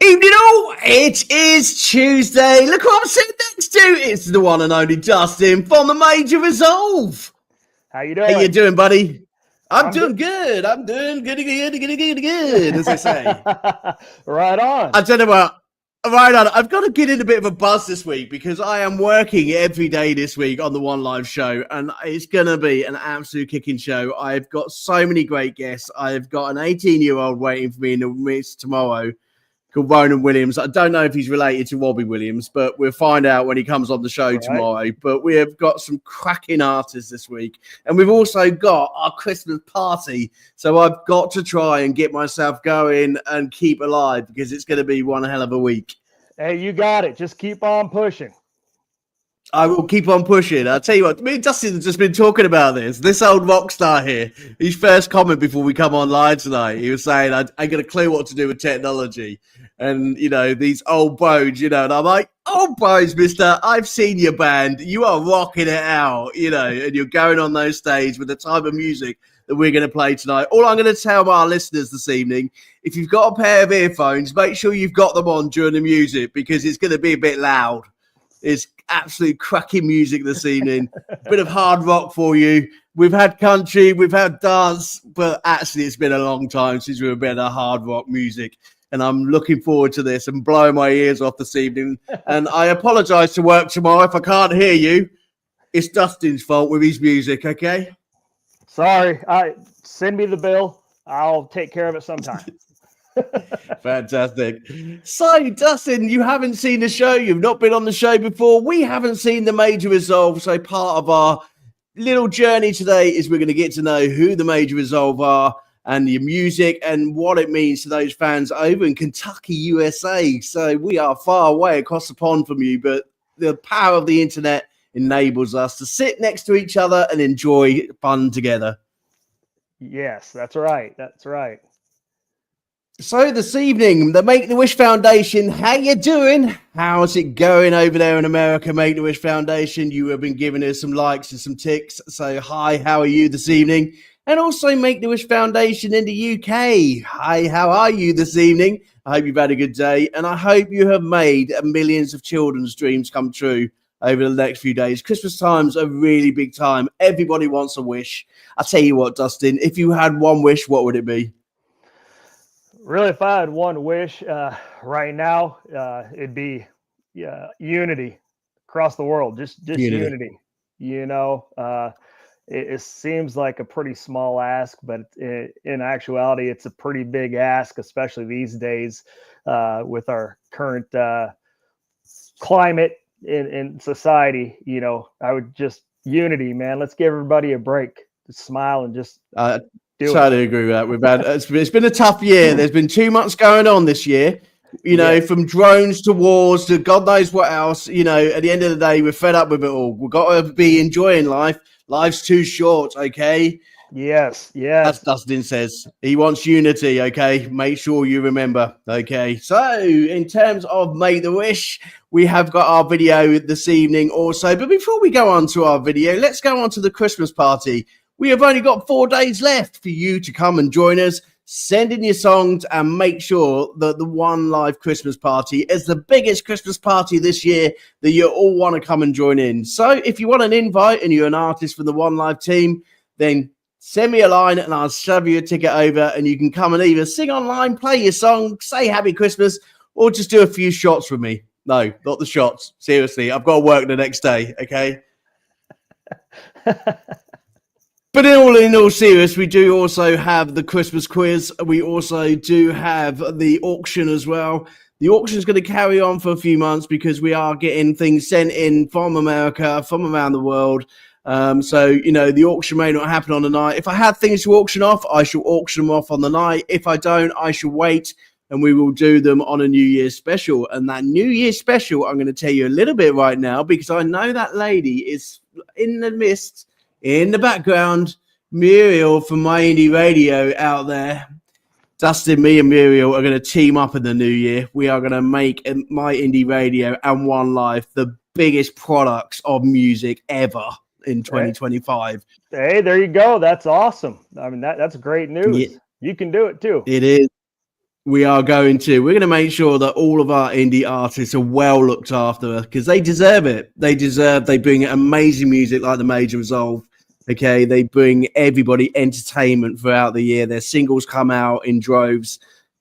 Evening all, it is Tuesday. Look what I'm sitting next to. It's the one and only Dustin from the Major Resolve. How you doing? How you doing, buddy? I'm doing good. I'm doing good, as they say. Right on. I tell you what, right on. I've got to get in a bit of a buzz this week because I am working every day this week on the One Live show, and it's going to be an absolute kicking show. I've got so many great guests. I've got an 18-year-old waiting for me in the midst tomorrow called Ronan Williams. I don't know if he's related to Robbie Williams, but we'll find out when he comes on the show tomorrow. But we have got some cracking artists this week. And we've also got our Christmas party. So I've got to try and get myself going and keep alive because it's going to be one hell of a week. Hey, you got it. Just keep on pushing. I will keep on pushing. I'll tell you what, me and Dustin have just been talking about this. This old rock star here, his first comment before we come online tonight, he was saying, I ain't got a clue what to do with technology. And, you know, these old bones, you know, and I'm like, old bones, mister, I've seen your band. You are rocking it out, you know, and you're going on those stage with the type of music that we're going to play tonight. All I'm going to tell our listeners this evening, if you've got a pair of earphones, make sure you've got them on during the music because it's going to be a bit loud. It's absolute cracking music this evening. A bit of hard rock for you. We've had country, we've had dance, but actually it's been a long time since we've been a hard rock music. And I'm looking forward to this and blowing my ears off this evening. And I apologize to work tomorrow if I can't hear you. It's Dustin's fault with his music, okay? Sorry. Send me the bill. I'll take care of it sometime. Fantastic. So, Dustin, you haven't seen the show. You've not been on the show before. We haven't seen the Major Resolve. So part of our little journey today is we're going to get to know who the Major Resolve are and your music and what it means to those fans over in Kentucky, USA. So we are far away across the pond from you, but the power of the internet enables us to sit next to each other and enjoy fun together. Yes, that's right. That's right. So this evening, the Make-A-Wish Foundation, how you doing? How's it going over there in America, Make-A-Wish Foundation? You have been giving us some likes and some ticks. So hi, how are you this evening? And also Make-A-Wish Foundation in the UK. Hi, how are you this evening? I hope you've had a good day. And I hope you have made millions of children's dreams come true over the next few days. Christmas time's a really big time. Everybody wants a wish. I'll tell you what, Dustin, if you had one wish, what would it be? Really, if I had one wish right now, it'd be unity across the world. Just unity. You know, it seems like a pretty small ask, but in actuality, it's a pretty big ask, especially these days with our current climate in society. You know, I would just unity, man. Let's give everybody a break. Just smile and just totally agree with that. We've had it's been a tough year. There's been too much going on this year. You know, from drones to wars to God knows what else. You know, at the end of the day, we're fed up with it all. We've got to be enjoying life. Life's too short, okay? Yes. As Dustin says. He wants unity, okay? Make sure you remember, okay? So, in terms of Make-A-Wish, we have got our video this evening also. But before we go on to our video, let's go on to the Christmas party. We have only got 4 days left for you to come and join us. Send in your songs and make sure that the One Live Christmas party is the biggest Christmas party this year that you all want to come and join in. So if you want an invite and you're an artist from the One Live team, then send me a line and I'll shove you a ticket over and you can come and either sing online, play your song, say Happy Christmas, or just do a few shots with me. No, not the shots. Seriously, I've got to work the next day, okay? But in all serious, we do also have the Christmas quiz. We also do have the auction as well. The auction is going to carry on for a few months because we are getting things sent in from America, from around the world. So, you know, the auction may not happen on the night. If I have things to auction off, I shall auction them off on the night. If I don't, I shall wait and we will do them on a New Year's special. And that New Year's special, I'm going to tell you a little bit right now because I know that lady is in the midst. In the background, Muriel from My Indie Radio out there. Dustin, me and Muriel are going to team up in the new year. We are going to make My Indie Radio and One Life the biggest products of music ever in 2025. Hey, there you go. That's awesome. I mean, that's great news. Yeah. You can do it too. It is. We're going to make sure that all of our indie artists are well looked after because they deserve it. They bring amazing music like The Major Resolve. Okay. They bring everybody entertainment throughout the year. Their singles come out in droves,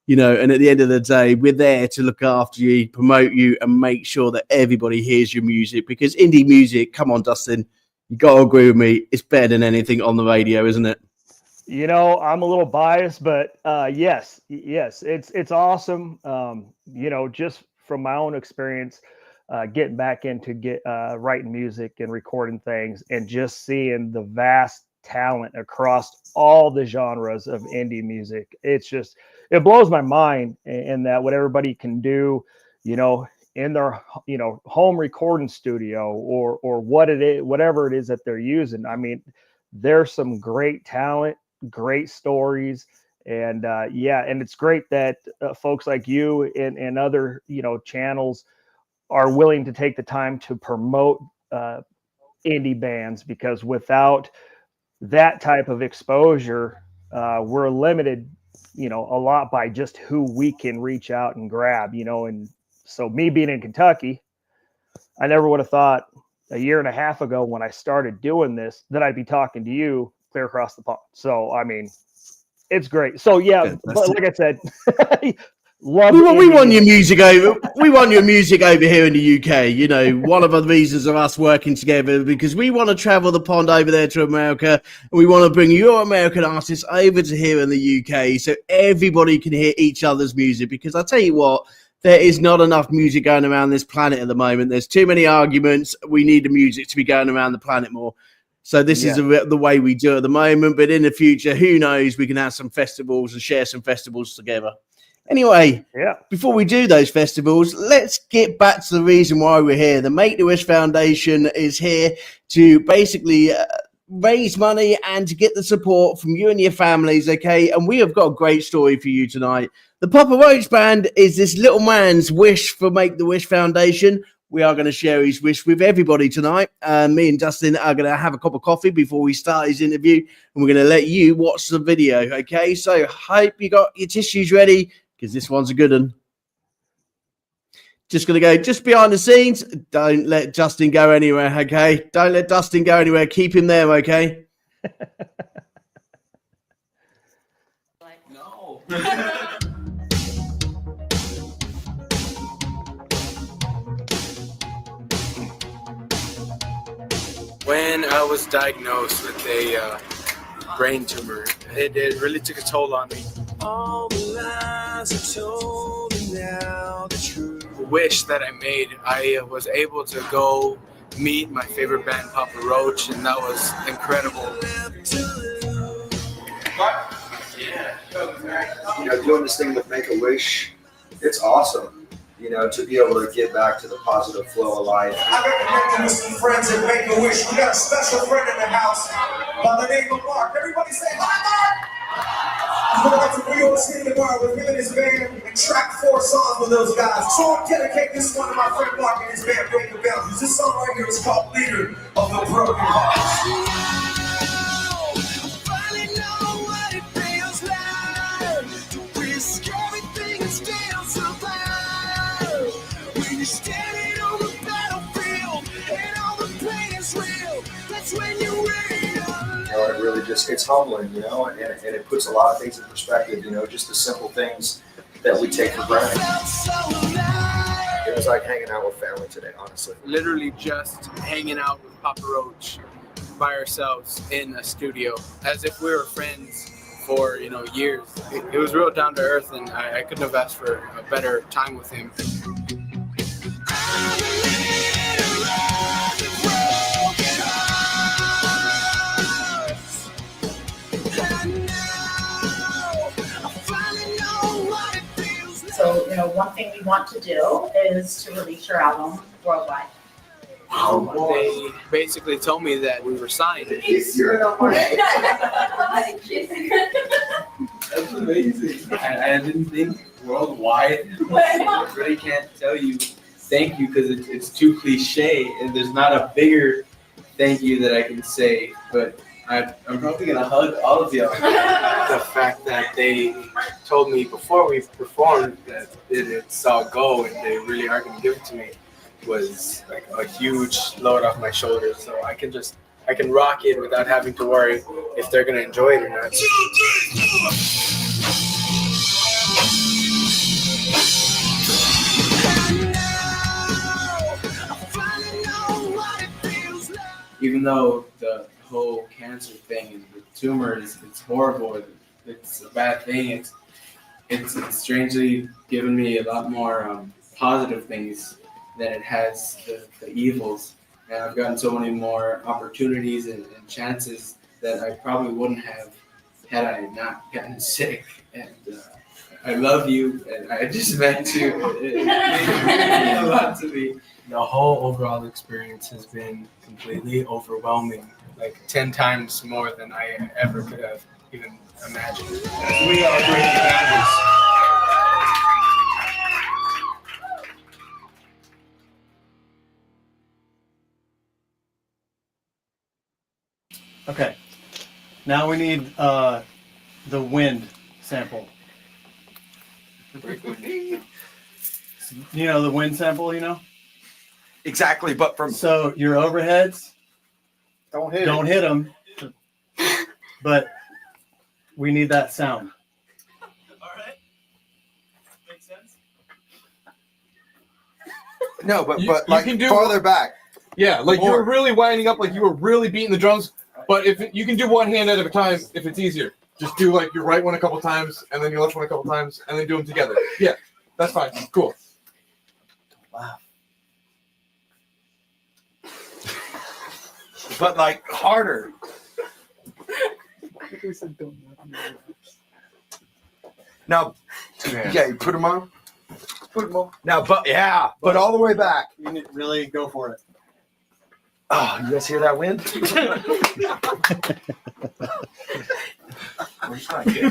and at the end of the day, we're there to look after you, promote you, and make sure that everybody hears your music because indie music, come on, Dustin, you got to agree with me. It's better than anything on the radio, isn't it? I'm a little biased, but yes, it's awesome. Just from my own experience, getting back into writing music and recording things, and just seeing the vast talent across all the genres of indie music. It blows my mind in that what everybody can do, in their home recording studio or whatever it is that they're using. I mean, there's some great talent, great stories, and and it's great that folks like you and other channels are willing to take the time to promote indie bands, because without that type of exposure, we're limited a lot by just who we can reach out and grab. And so me being in Kentucky, I never would have thought a year and a half ago when I started doing this that I'd be talking to you clear across the pond. So, I mean, it's great. So, yeah, but like I said, we want your music over. We want your music over here in the UK. One of the reasons of us working together because we want to travel the pond over there to America, and we want to bring your American artists over to here in the UK so everybody can hear each other's music. Because I tell you what, there is not enough music going around this planet at the moment. There's too many arguments. We need the music to be going around the planet more. So this is the way we do it at the moment. But in the future, who knows? We can have some festivals and share some festivals together. Anyway, before we do those festivals, let's get back to the reason why we're here. The Make-A-Wish Foundation is here to basically raise money and to get the support from you and your families, okay? And we have got a great story for you tonight. The Papa Roach Band is this little man's wish for Make-A-Wish Foundation. We are going to share his wish with everybody tonight. Me and Dustin are going to have a cup of coffee before we start his interview, and we're going to let you watch the video, okay? So hope you got your tissues ready, because this one's a good one. Just going to go just behind the scenes. Don't let Dustin go anywhere, okay? Don't let Dustin go anywhere. Keep him there, okay? No. When I was diagnosed with a brain tumor, it really took a toll on me. All the lies are told and now the truth. Wish that I made, I was able to go meet my favorite band, Papa Roach, and that was incredible. Doing this thing with Make-A-Wish, it's awesome. To be able to get back to the positive flow of life. I recommend with some friends at Make-A-Wish. We got a special friend in the house by the name of Mark. Everybody say hi, Mark! Mark from New York City tomorrow with him and his band and track 4 songs with those guys. So I dedicate this one to my friend Mark and his band, Break the Boundaries. This song right here is called Leader of the Broken Heart. It really it's humbling, and it puts a lot of things in perspective, just the simple things that we take for granted. It was like hanging out with family today, honestly. Literally just hanging out with Papa Roach by ourselves in a studio, as if we were friends for, years. It was real down to earth, and I couldn't have asked for a better time with him. So, one thing we want to do is to release your album worldwide. They basically told me that we were signed. That's amazing. I didn't think worldwide. I really can't tell you thank you because it's too cliche, and there's not a bigger thank you that I can say. But I'm probably gonna hug all of y'all. The fact that they told me before we performed that it's all go and they really are going to give it to me was like a huge load off my shoulders. So I can rock it without having to worry if they're going to enjoy it or not. Even though the whole cancer thing and the tumor it's horrible, it's a bad thing. It's strangely given me a lot more positive things than it has the evils. And I've gotten so many more opportunities and chances that I probably wouldn't have had I not gotten sick. And I love you, and I just met you. It means a lot to me. The whole overall experience has been completely overwhelming, like 10 times more than I ever could have even imagined. We are great families. Okay. Now we need the wind sample. You know the wind sample, you know? Exactly, but from So your overheads, Don't hit don't hit them, but we need that sound. All right. Makes sense. no, but You like can do- farther back. Yeah, like you More. were really winding up, like you were really beating the drums. But if you can do one hand at a time, if it's easier, just do like your right one a couple times, and then your left one a couple times, and then do them together. Yeah, that's fine. Cool. Wow. But like harder. Now, yeah, you put them on. Put them on. Now, but all the way back. You need really go for it. Oh, you guys hear that wind? We're trying to get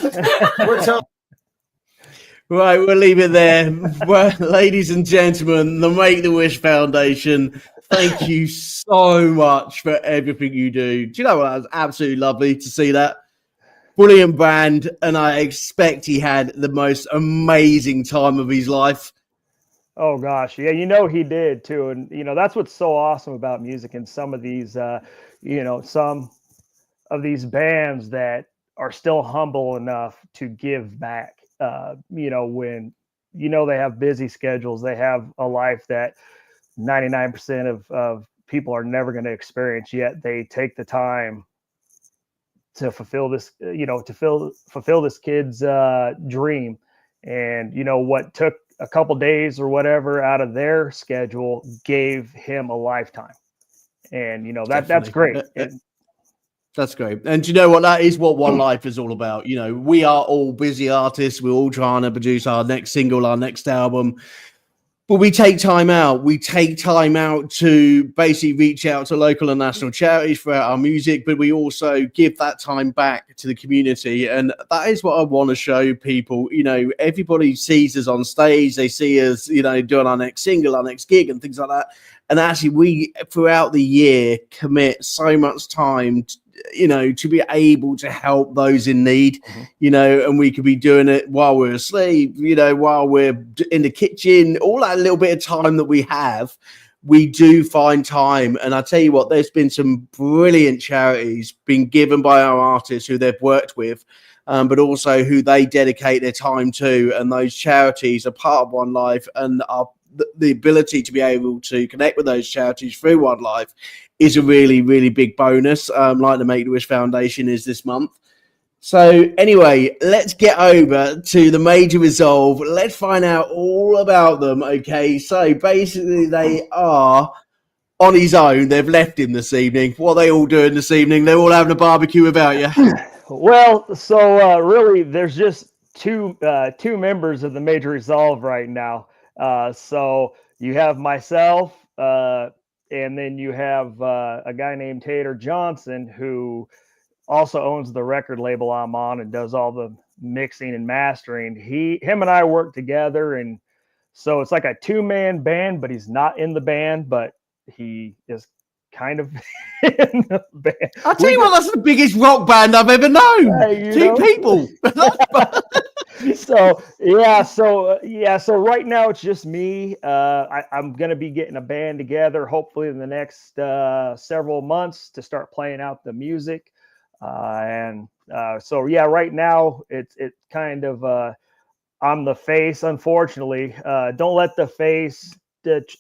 there. We're telling. Right, we'll leave it there. Well, ladies and gentlemen, the Make-A-Wish Foundation, thank you so much for everything you do. Do you know what? It was absolutely lovely to see that. Brilliant band, and I expect he had the most amazing time of his life. Oh gosh, yeah, you know he did too, and you know that's what's so awesome about music and some of these, some of these bands that are still humble enough to give back. When they have busy schedules, they have a life that 99% of people are never going to experience. Yet they take the time to fulfill this, fulfill this kid's dream, and what took a couple days or whatever out of their schedule gave him a lifetime. And that's great. That's great. And do you know what? That is what One Life is all about. We are all busy artists. We're all trying to produce our next single, our next album. But we take time out. We take time out to basically reach out to local and national charities for our music, but we also give that time back to the community. And that is what I want to show people. Everybody sees us on stage. They see us, doing our next single, our next gig and things like that. And actually, we, throughout the year, commit so much time to be able to help those in need, and we could be doing it while we're asleep, while we're in the kitchen, all that little bit of time that we have, we do find time. And I tell you what, there's been some brilliant charities being given by our artists who they've worked with, but also who they dedicate their time to. And those charities are part of One Life, and are the ability to be able to connect with those charities through One Life is a really, really big bonus, like the Make-A-Wish Foundation is this month. So anyway, let's get over to the Major Resolve. Let's find out all about them, okay? So basically they are on his own. They've left him this evening. What are they all doing this evening? They're all having a barbecue without you. Well, so really there's just two members of the Major Resolve right now. So you have myself, and then you have a guy named Tater Johnson, who also owns the record label I'm on and does all the mixing and mastering. Him and I work together, and so it's like a two-man band, but he's not in the band, but he is kind of in the band. I'll tell you what, that's the biggest rock band I've ever known. Two people. So right now it's just me. I'm gonna be getting a band together hopefully in the next several months to start playing out the music. So right now it's kind of I'm the face, unfortunately. Don't let the face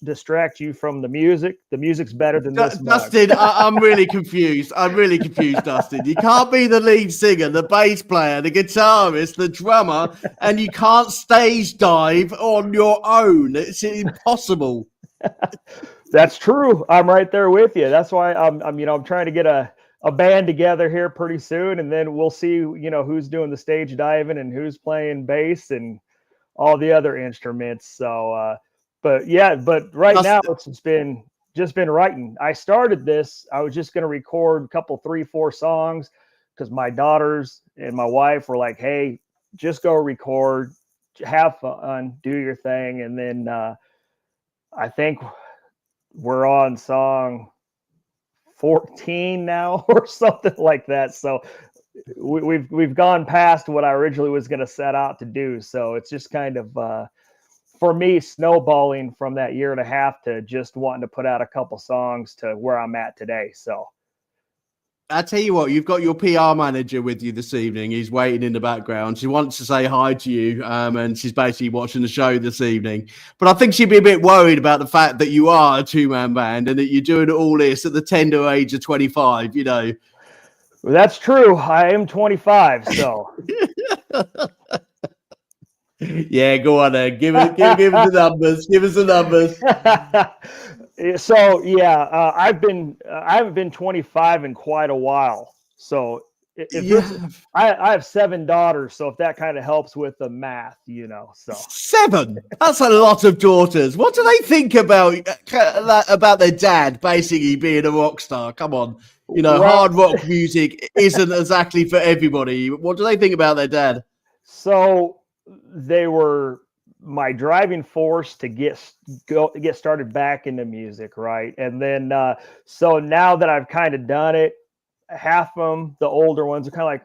distract you from the music. The music's better than this. Dustin, I'm really confused. Dustin. You can't be the lead singer, the bass player, the guitarist, the drummer, and you can't stage dive on your own. It's impossible. That's true. I'm right there with you. That's why I'm trying to get a band together here pretty soon, and then we'll see, who's doing the stage diving and who's playing bass and all the other instruments. So, but right now it's just been writing. I started this. I was just going to record a couple, 3-4 songs because my daughters and my wife were like, "Hey, just go record, have fun, do your thing." And then I think we're on song 14 now or something like that. So we've gone past what I originally was going to set out to do. So it's just kind of for me snowballing from that year and a half to just wanting to put out a couple songs to where I'm at today. So I tell you what, you've got your PR manager with you this evening. He's waiting in the background. She wants to say hi to you, and she's basically watching the show this evening. But I think she'd be a bit worried about the fact that you are a two-man band and that you're doing all this at the tender age of 25, Well, that's true. I am 25, so. Yeah, go on then. Give us the numbers. Give us the numbers. So I haven't been 25 in quite a while. So I have 7 daughters. So if that kind of helps with the math, so 7. That's a lot of daughters. What do they think about their dad basically being a rock star? Come on, hard rock music isn't exactly for everybody. What do they think about their dad? So they were my driving force to get started back into music, right? And then so now that I've kind of done it, half of them, the older ones, are kind of like,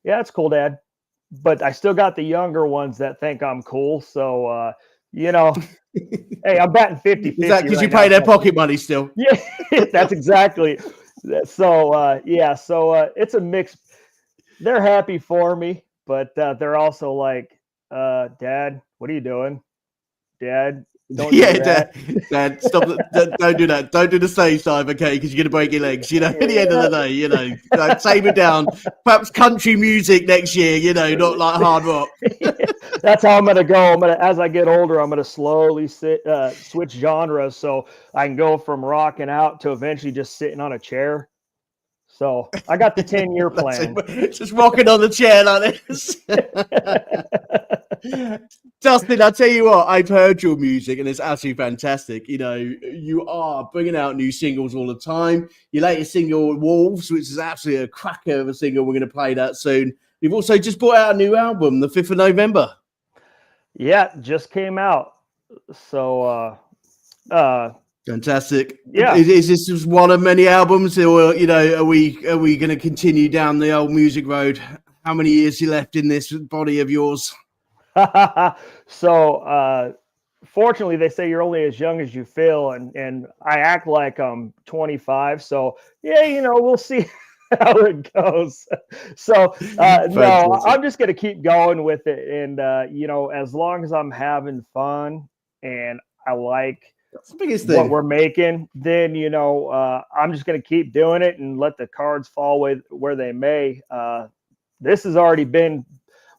"Yeah, it's cool, Dad," but I still got the younger ones that think I'm cool. So hey, I'm batting 50-50. Is that because you pay their pocket money still? Yeah, that's exactly. So it's a mix. They're happy for me, but they're also like, "Dad, what are you doing? Dad, don't do that. Dad, stop! Don't do that. Don't do the stage dive, okay? Because you're gonna break your legs. At the end of the day, like, save it down. Perhaps country music next year. Not like hard rock." That's how I'm gonna go. As I get older, I'm gonna slowly switch genres so I can go from rocking out to eventually just sitting on a chair. So I got the 10-year plan. Just rocking on the chair like this. Dustin, I'll tell you what, I've heard your music and it's absolutely fantastic. You are bringing out new singles all the time. Your latest single, Wolves, which is absolutely a cracker of a single. We're going to play that soon. You've also just brought out a new album, the 5th of November. Yeah, just came out. So, fantastic. Yeah. Is this just one of many albums, or are we going to continue down the old music road? How many years you left in this body of yours? So, fortunately, they say you're only as young as you feel, and I act like I'm 25. So, yeah, we'll see how it goes. So, no, I'm just gonna keep going with it, and as long as I'm having fun and I like that's the biggest thing. What we're making, then I'm just going to keep doing it and let the cards fall where they may. This has already been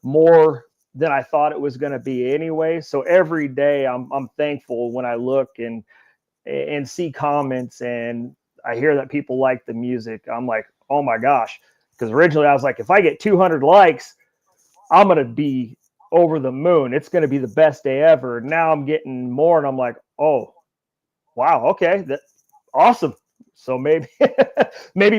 more than I thought it was going to be anyway. So every day I'm thankful when I look and see comments and I hear that people like the music. I'm like, oh my gosh, because originally I was like, if I get 200 likes, I'm going to be over the moon. It's going to be the best day ever. Now I'm getting more, and I'm like, oh. Wow. Okay. That's awesome. So maybe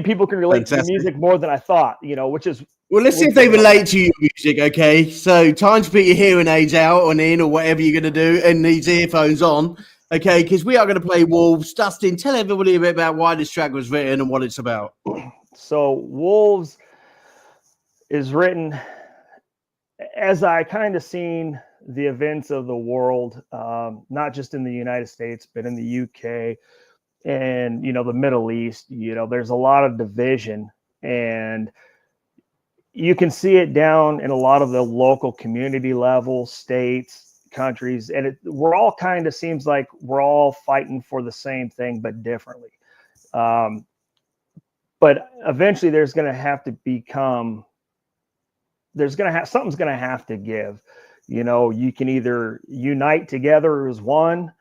people can relate to the music more than I thought, which is. Well, let's see if they relate to your music. Okay. So time to put your hearing aids out and in or whatever you're going to do and these earphones on. Okay, because we are going to play Wolves. Dustin, tell everybody a bit about why this track was written and what it's about. So Wolves is written as I kind of seen the events of the world, not just in the United States, but in the UK and, the Middle East. There's a lot of division, and you can see it down in a lot of the local community level, states, countries, and we're all kind of seems like we're all fighting for the same thing, but differently. But eventually there's going to have to something's going to have to give. You can either unite together as one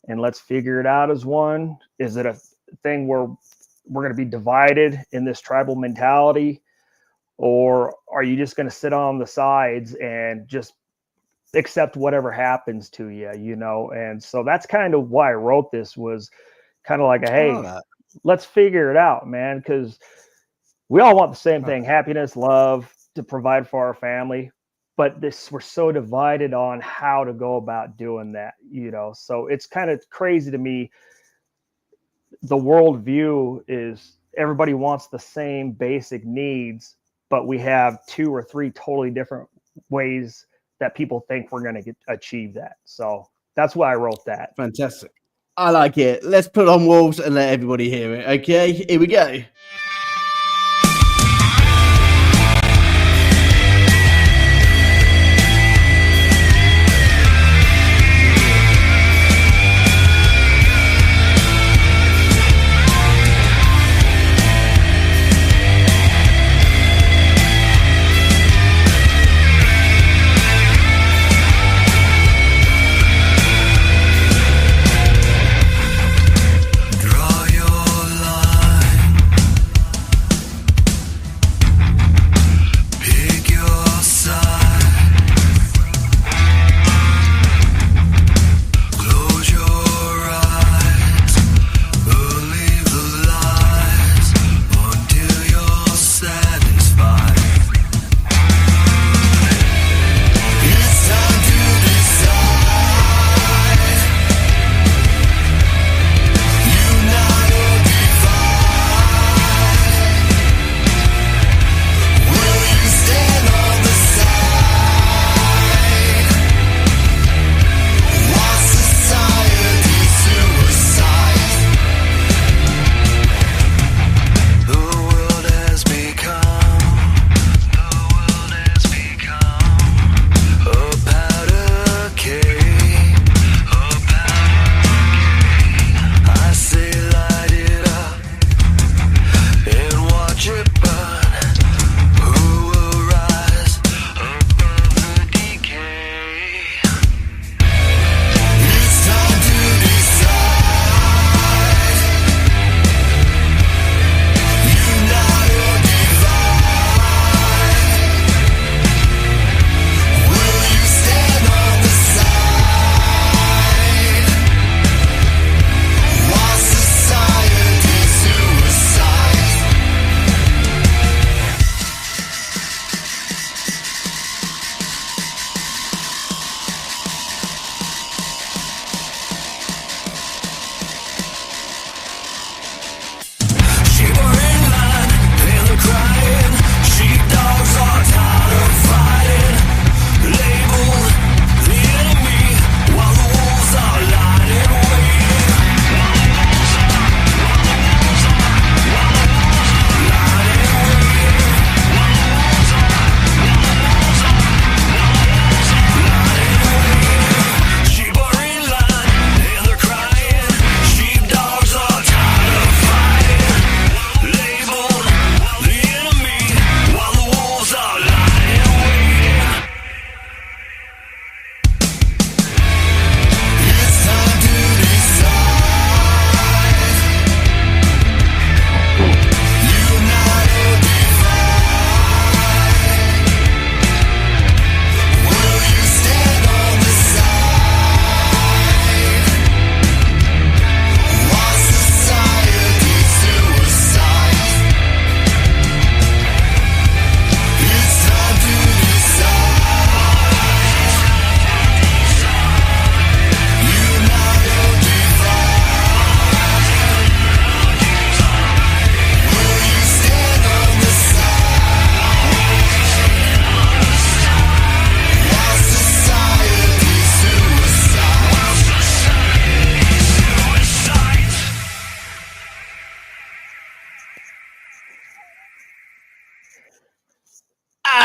and let's figure it out as one. Is it a thing where we're going to be divided in this tribal mentality, or are you just going to sit on the sides and just accept whatever happens to you, And so that's kind of why I wrote this, was kind of like hey, let's figure it out, man, because we all want the same thing: happiness, love, to provide for our family. But we're so divided on how to go about doing that, So it's kind of crazy to me. The world view is everybody wants the same basic needs, but we have 2 or 3 totally different ways that people think we're going to achieve that. So that's why I wrote that. Fantastic. I like it. Let's put on Wolves and let everybody hear it. Okay, here we go. Draw your line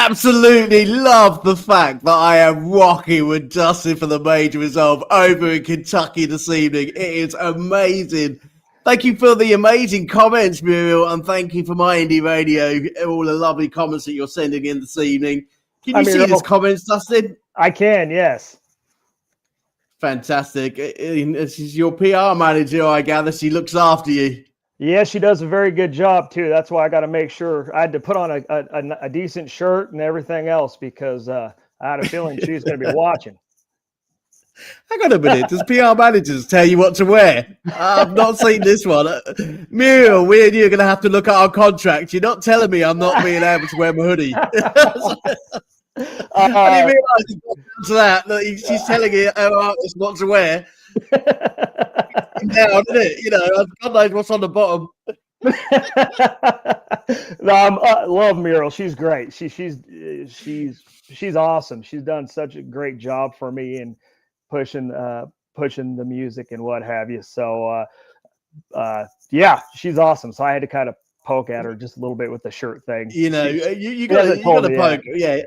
absolutely love the fact that I am rocking with Dustin for the Major Resolve over in Kentucky this evening. It is amazing. Thank you for the amazing comments, Muriel, and thank you for my indie radio, all the lovely comments that you're sending in this evening. Can you see these comments, Dustin? I can, yes. Fantastic. This is your PR manager, I gather. She looks after you. Yeah, she does a very good job too. That's why I got to make sure I had to put on a decent shirt and everything else because I had a feeling she was going to be watching. Hang on a minute. Does PR managers tell you what to wear? I've not seen this one. Muriel, we and you are going to have to look at our contract. You're not telling me I'm not being able to wear my hoodie. I didn't realise it got down to that. She's telling you our artist what to wear. Down, isn't it? You know, God knows what's on the bottom. No, I love Muriel. She's great. She's awesome. She's done such a great job for me in pushing the music and what have you. So yeah, she's awesome. So I had to kind of poke at her just a little bit with the shirt thing. You know, you got to poke. Yeah.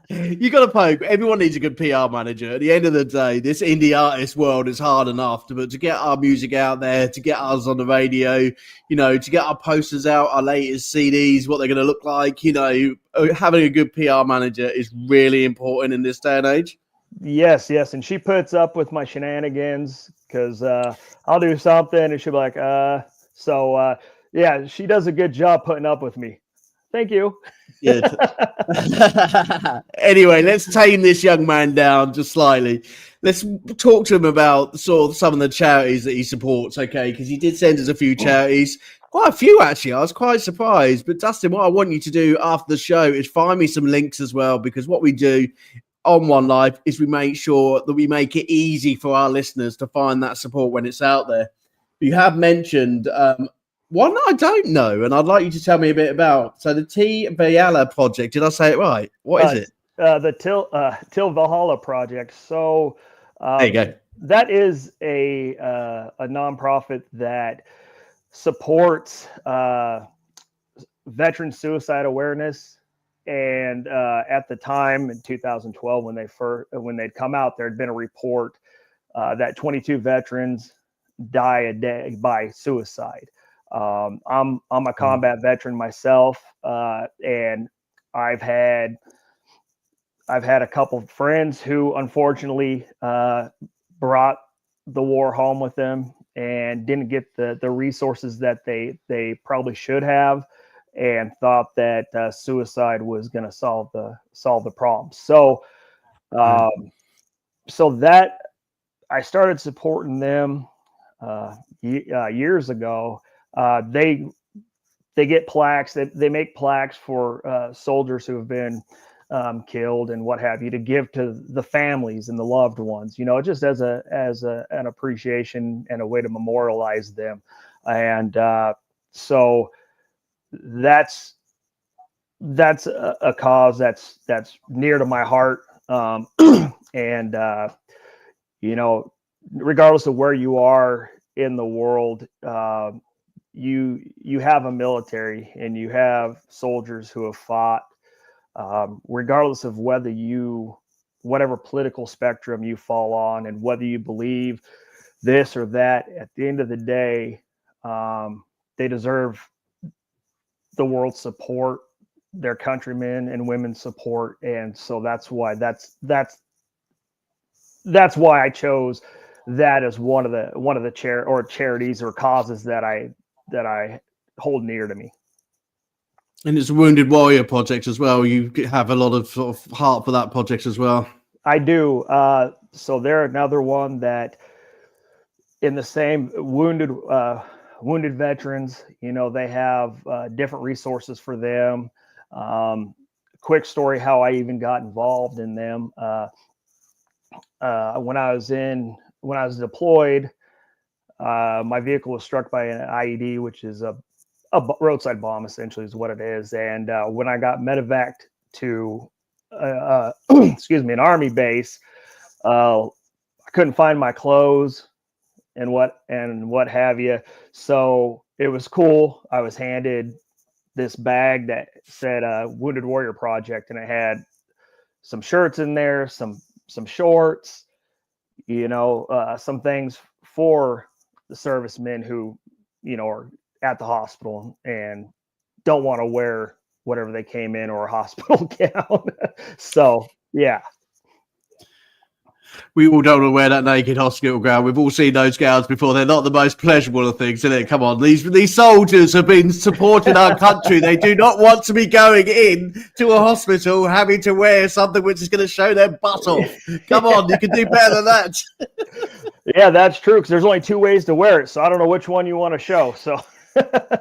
You got to poke. Everyone needs a good PR manager. At the end of the day, this indie artist world is hard enough, but to get our music out there, to get us on the radio, you know, to get our posters out, our latest CDs, what they're going to look like, you know, having a good PR manager is really important in this day and age. Yes, and she puts up with my shenanigans because I'll do something and she'll be like, so yeah, she does a good job putting up with me. Thank you. Yeah. Anyway, let's tame this young man down just slightly. Let's talk to him about sort of some of the charities that he supports, okay? Because he did send us a few charities. Quite a few, actually. I was quite surprised. But, Dustin, what I want you to do after the show is find me some links as well, because what we do on One Life is we make sure that we make it easy for our listeners to find that support when it's out there. You have mentioned one I don't know, and I'd like you to tell me a bit about. So the Til Valhalla Project, did I say it right? What is it? The Til Valhalla Project. So there you go. That is a nonprofit that supports veteran suicide awareness. And at the time in 2012, when they'd come out, there had been a report that 22 veterans die a day by suicide. I'm a combat veteran myself, and I've had a couple of friends who unfortunately brought the war home with them and didn't get the resources that they probably should have, and thought that suicide was going to solve the problem. So so that I started supporting them years ago. They get plaques. They make plaques for soldiers who have been killed and what have you, to give to the families and the loved ones. You know, just as an appreciation and a way to memorialize them. And so that's a cause that's near to my heart. And you know, regardless of where you are in the world, you have a military and you have soldiers who have fought, regardless of whatever political spectrum you fall on and whether you believe this or that. At the end of the day, they deserve the world's support, their countrymen and women's support. And so that's why I chose that as one of the charities or causes that I hold near to me. And it's a Wounded Warrior Project as well. You have a lot of sort of heart for that project as well. I do. So they're another one that, in the same wounded veterans, you know, they have different resources for them. Quick story how I even got involved in them. When I was deployed, my vehicle was struck by an IED, which is a roadside bomb, essentially is what it is. And when I got medevaced to an army base, I couldn't find my clothes and what have you. So it was cool. I was handed this bag that said Wounded Warrior Project, and it had some shirts in there, some shorts, some things for the servicemen who, are at the hospital and don't want to wear whatever they came in or a hospital gown. So, yeah. We all don't want to wear that naked hospital gown. We've all seen those gowns before. They're not the most pleasurable of things, are they? Come on. These soldiers have been supporting our country. They do not want to be going in to a hospital having to wear something which is going to show their butt off. Come on, you can do better than that. Yeah, that's true, because there's only 2 ways to wear it, so I don't know which one you want to show. So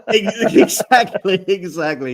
exactly.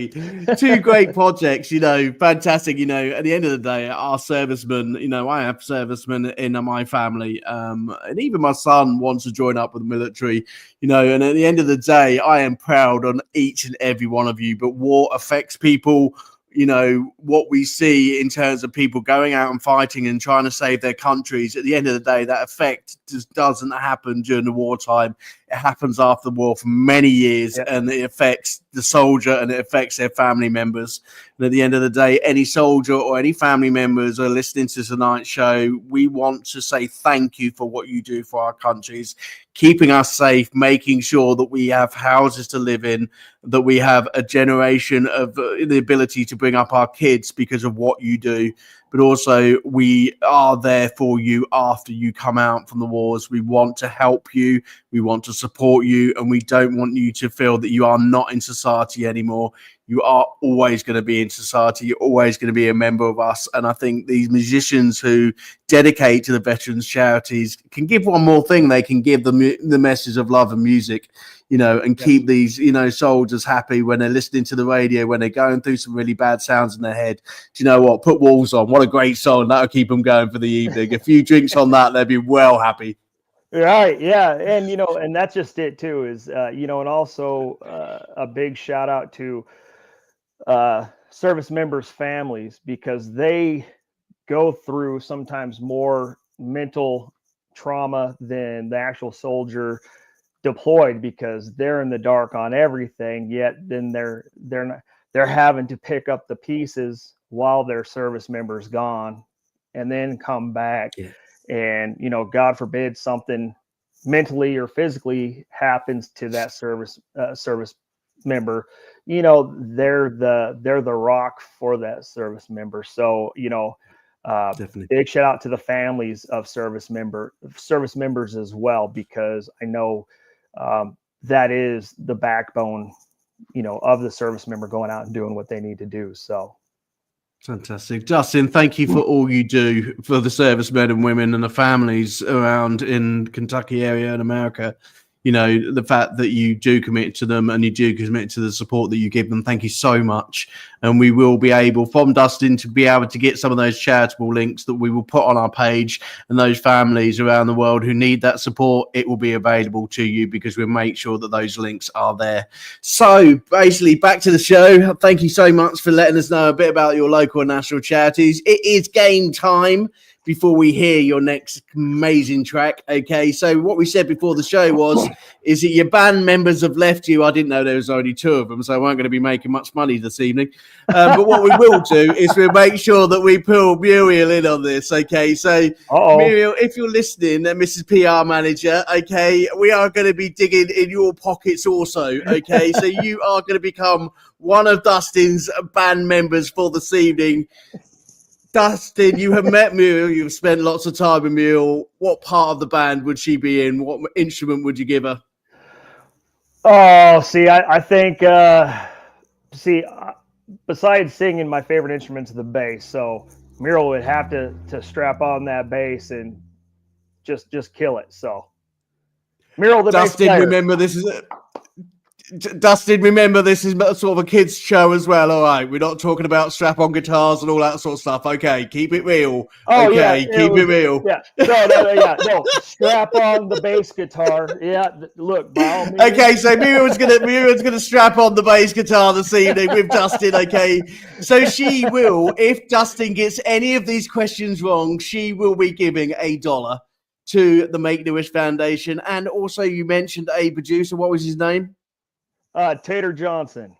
2 great projects, fantastic. At the end of the day, our servicemen, I have servicemen in my family, and even my son wants to join up with the military, and at the end of the day, I am proud on each and every one of you. But war affects people. What we see in terms of people going out and fighting and trying to save their countries, at the end of the day, that effect just doesn't happen during the wartime. It happens after the war for many years, and it affects the soldier and it affects their family members. And at the end of the day, any soldier or any family members are listening to tonight's show, we want to say thank you for what you do for our countries, keeping us safe, making sure that we have houses to live in, that we have a generation of the ability to bring up our kids because of what you do. But also, we are there for you after you come out from the wars. We want to help you. We want to support you. And we don't want you to feel that you are not in society anymore. You are always going to be in society. You're always going to be a member of us. And I think these musicians who dedicate to the veterans charities can give one more thing. They can give the message of love and music, and keep these, soldiers happy when they're listening to the radio, when they're going through some really bad sounds in their head. Do you know what? Put Walls on. What a great song. That'll keep them going for the evening. A few drinks on that, they'll be well happy. Right. Yeah. And, and that's just it too, is, and also a big shout out to service members' families, because they go through sometimes more mental trauma than the actual soldier deployed, because they're in the dark on everything, yet then they're having to pick up the pieces while their service member's gone, and then come back. And God forbid something mentally or physically happens to that service member, they're the rock for that service member. So definitely big shout out to the families of service members as well, because I know that is the backbone, of the service member going out and doing what they need to do. So fantastic. Dustin, thank you for all you do for the servicemen and women and the families around in Kentucky area and America. The fact that you do commit to them and you do commit to the support that you give them. Thank you so much. And we will be able, from Dustin, to be able to get some of those charitable links that we will put on our page, and those families around the world who need that support, it will be available to you, because we'll make sure that those links are there. So basically, back to the show. Thank you so much for letting us know a bit about your local and national charities. It is game time before we hear your next amazing track. Okay, so what we said before the show is that your band members have left you. I didn't know there was only 2 of them, so I weren't going to be making much money this evening. But what we will do is we'll make sure that we pull Muriel in on this. Okay, so Muriel, if you're listening, Mrs. PR Manager, okay, we are going to be digging in your pockets also. Okay, so you are going to become one of Dustin's band members for this evening. Dustin, you have met Muriel. You've spent lots of time with Muriel. What part of the band would she be in? What instrument would you give her? Oh, see, I think, besides singing, my favorite instrument is the bass. So Muriel would have to strap on that bass and just kill it. So Muriel, the bass player. Remember, this is Dustin, remember, this is sort of a kids show as well. All right, we're not talking about strap-on guitars and all that sort of stuff. Okay, keep it real. Oh, okay, yeah, keep it real. Yeah, no, strap on the bass guitar. Yeah, look, by all means. Okay, so Muriel's gonna strap on the bass guitar this evening with Dustin. Okay, so she will, if Dustin gets any of these questions wrong, she will be giving $1 to the Make-A-Wish Foundation. And also, you mentioned a producer. What was his name? Tater Johnson.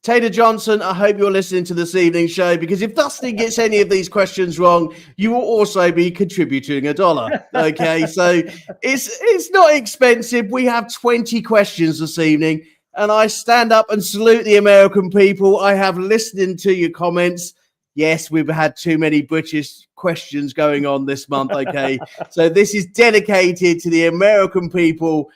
Taylor Johnson, I hope you're listening to this evening's show, because if Dustin gets any of these questions wrong, you will also be contributing $1. Okay, so it's not expensive. We have 20 questions this evening, and I stand up and salute the American people. I have listened to your comments. Yes, we've had too many British questions going on this month. Okay, so this is dedicated to the American people,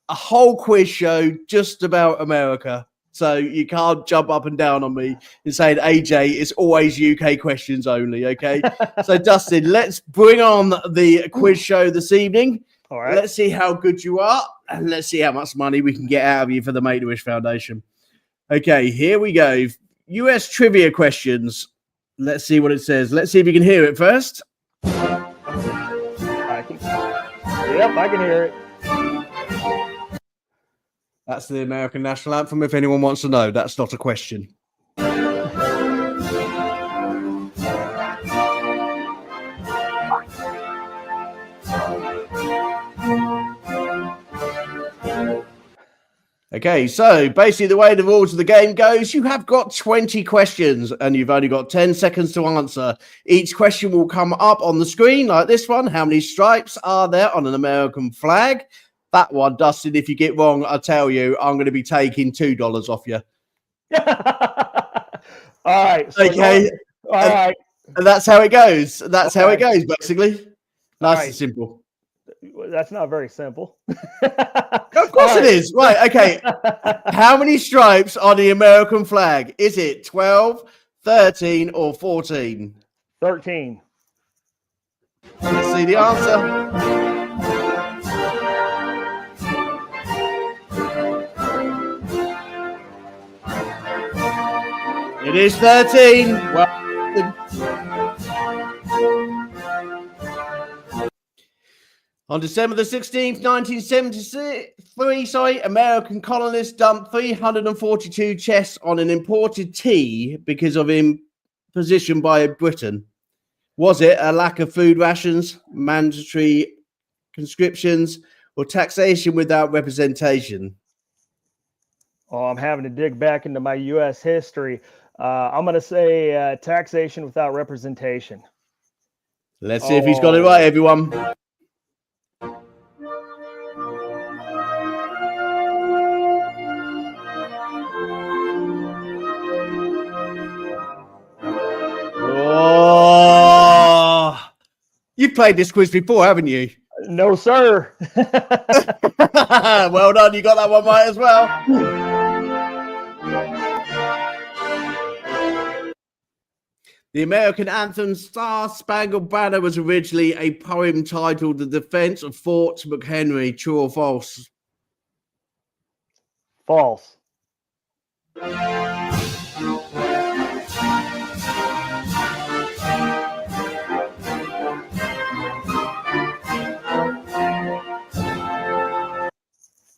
a whole quiz show just about America. So you can't jump up and down on me and say, AJ, it's always UK questions only, okay? So, Dustin, let's bring on the quiz show this evening. All right. Let's see how good you are, and let's see how much money we can get out of you for the Make-A-Wish Foundation. Okay, here we go. US trivia questions. Let's see what it says. Let's see if you can hear it first. Yep, I can hear it. That's the American national anthem, if anyone wants to know. That's not a question. Okay, so basically the way the rules of the game goes, you have got 20 questions and you've only got 10 seconds to answer. Each question will come up on the screen like this one. How many stripes are there on an American flag? That one, Dustin, if you get wrong, I tell you, I'm going to be taking $2 off you. All right. So okay. All right. And that's how it goes. That's how it goes, basically. Nice and simple. That's not very simple. Of course it is. Right. Okay. How many stripes on the American flag? Is it 12, 13, or 14? 13. Let's see the answer. It is 13. Well, on December the 16th, 1973, American colonists dumped 342 chests on an imported tea because of imposition by Britain. Was it a lack of food rations, mandatory conscriptions, or taxation without representation? Oh, I'm having to dig back into my U.S. history. I'm going to say taxation without representation. Let's see if he's got it right, everyone. Oh, you've played this quiz before, haven't you? No, sir. Well done. You got that one right as well. The American anthem Star Spangled Banner was originally a poem titled The Defense of Fort McHenry. True or false? False.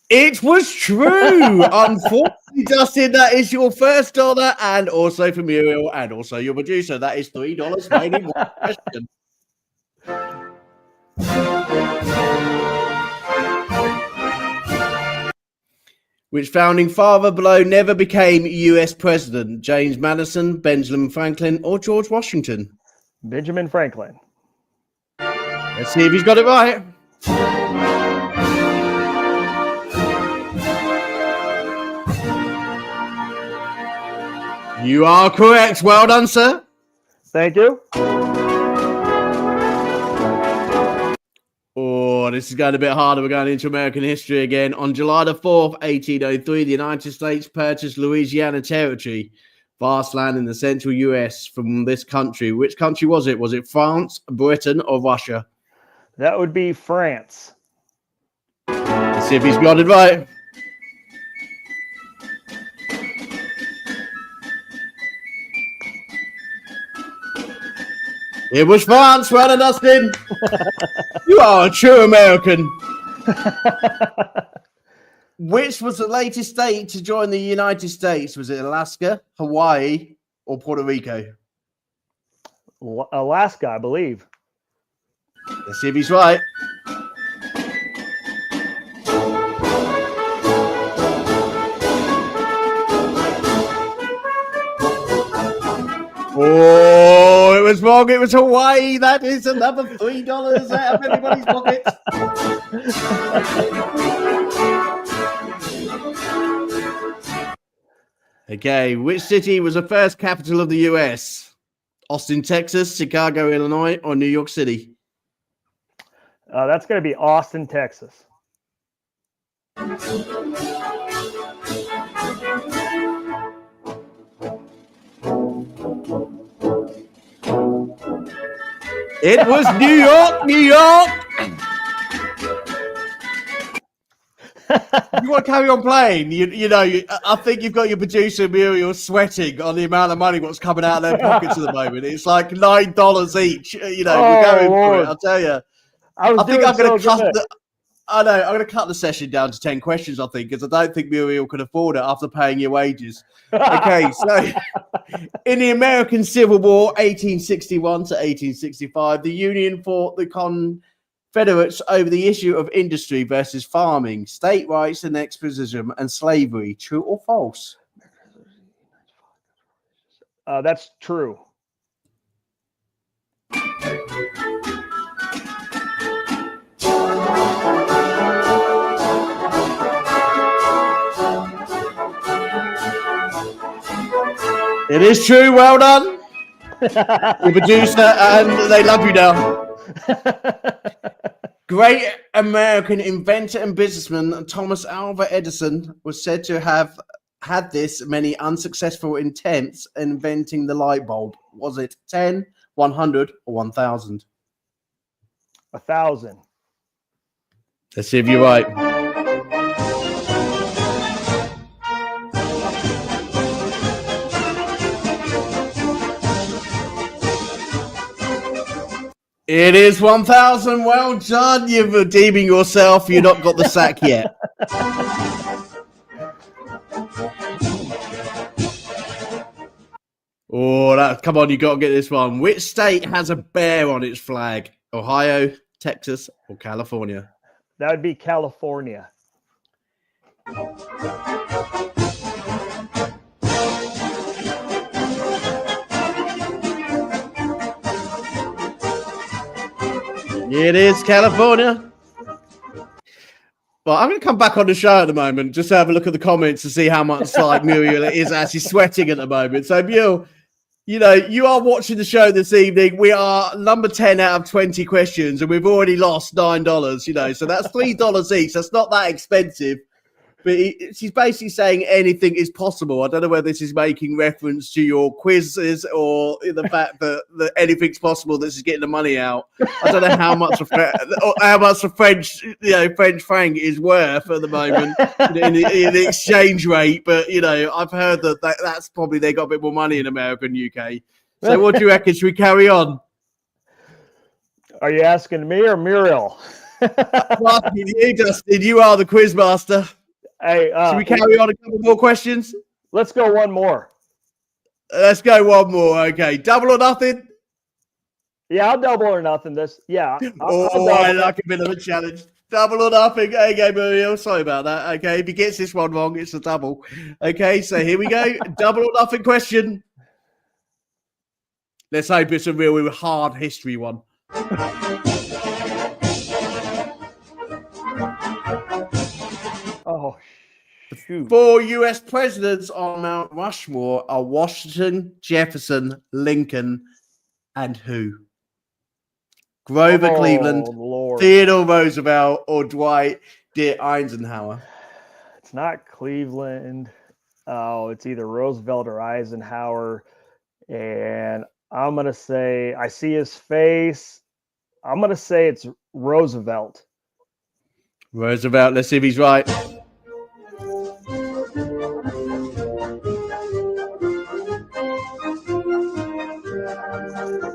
It was true. Unfortunately, Dustin, that is your first $1, and also for Muriel and also your producer. That is $3 remaining. One question. Which founding father below never became US president? James Madison, Benjamin Franklin, or George Washington? Benjamin Franklin. Let's see if he's got it right. You are correct. Well done, sir. Thank you. Oh, this is going a bit harder. We're going into American history again. On July the 4th, 1803, the United States purchased Louisiana Territory, vast land in the central US, from this country. Which country was it? Was it France, Britain, or Russia? That would be France. Let's see if he's got it right. It was France. Well done, Dustin. You are a true American. Which was the latest state to join the United States? Was it Alaska, Hawaii, or Puerto Rico? Alaska, I believe. Let's see if he's right. Oh, it was wrong. It was Hawaii. That is another $3 out of everybody's pockets. Okay, which city was the first capital of the US? Austin, Texas, Chicago, Illinois, or New York City? That's going to be Austin, Texas. It was New York, New York. You want to carry on playing? I think you've got your producer Muriel sweating on the amount of money what's coming out of their pockets at the moment. It's like $9 each. We're going for it. I'll tell you. I think I'm going to cut. I'm going to cut the session down to 10 questions. I think because I don't think Muriel can afford it after paying your wages. Okay, so in the American Civil War, 1861 to 1865, the Union fought the Confederates over the issue of industry versus farming, state rights and exposition, and slavery. True or false? That's true. It is true. Well done. The producer, and they love you now. Great American inventor and businessman Thomas Alva Edison was said to have had this many unsuccessful attempts inventing the light bulb. Was it 10, 100, or 1,000? 1,000. Let's see if you're right. It is 1,000. Well done. You're redeeming yourself. You've not got the sack yet. Come on. You got to get this one. Which state has a bear on its flag? Ohio, Texas, or California? That would be California. It is California. Well, I'm going to come back on the show at the moment just to have a look at the comments to see how much like Muriel is actually sweating at the moment. So, Muriel, you are watching the show this evening. We are number 10 out of 20 questions, and we've already lost $9, so that's $3 each. That's not that expensive. But she's basically saying anything is possible. I don't know whether this is making reference to your quizzes or the fact that anything's possible. This is getting the money out. I don't know how much the French franc is worth at the moment in the exchange rate. But I've heard that's probably they got a bit more money in America and UK. So what do you reckon? Should we carry on? Are you asking me or Muriel? You, Dustin. You are the quiz master. Hey, should we carry on a couple more questions? Let's go one more. Let's go one more. Okay, double or nothing? Yeah, I'll double or nothing this. Yeah. I like a bit of a challenge. Double or nothing. Okay, Muriel. Sorry about that. Okay, if he gets this one wrong, it's a double. Okay, so here we go. Double or nothing question. Let's hope it's a real hard history one. Oh, shoot. 4 U.S. presidents on Mount Rushmore are Washington, Jefferson, Lincoln, and who? Grover Cleveland, Lord. Theodore Roosevelt, or Dwight D. Eisenhower? It's not Cleveland. Oh, it's either Roosevelt or Eisenhower. And I'm going to say, I see his face. I'm going to say it's Roosevelt. Roosevelt, let's see if he's right.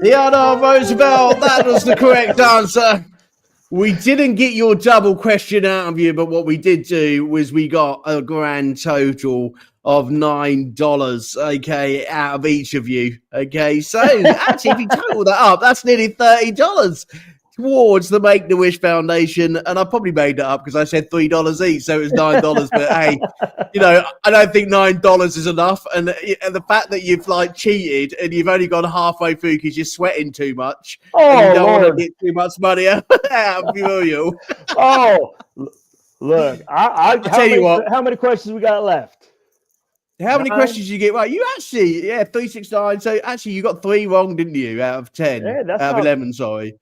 Theodore Roosevelt, that was the correct answer. We didn't get your double question out of you, but what we did do was we got a grand total of $9, okay, out of each of you. Okay, so actually, if you total that up, that's nearly $30. towards the Make-A-Wish Foundation, and I probably made that up because I said $3 each, so it was $9. But hey, I don't think $9 is enough, and the fact that you've like cheated and you've only gone halfway through because you're sweating too much, and you don't want to get too much money out of you. Oh, look, I tell you what. How many questions we got left? How many questions did you get right? You actually, 369. So actually, you got 3 wrong, didn't you? Out of 10, yeah, out of 11. Sorry,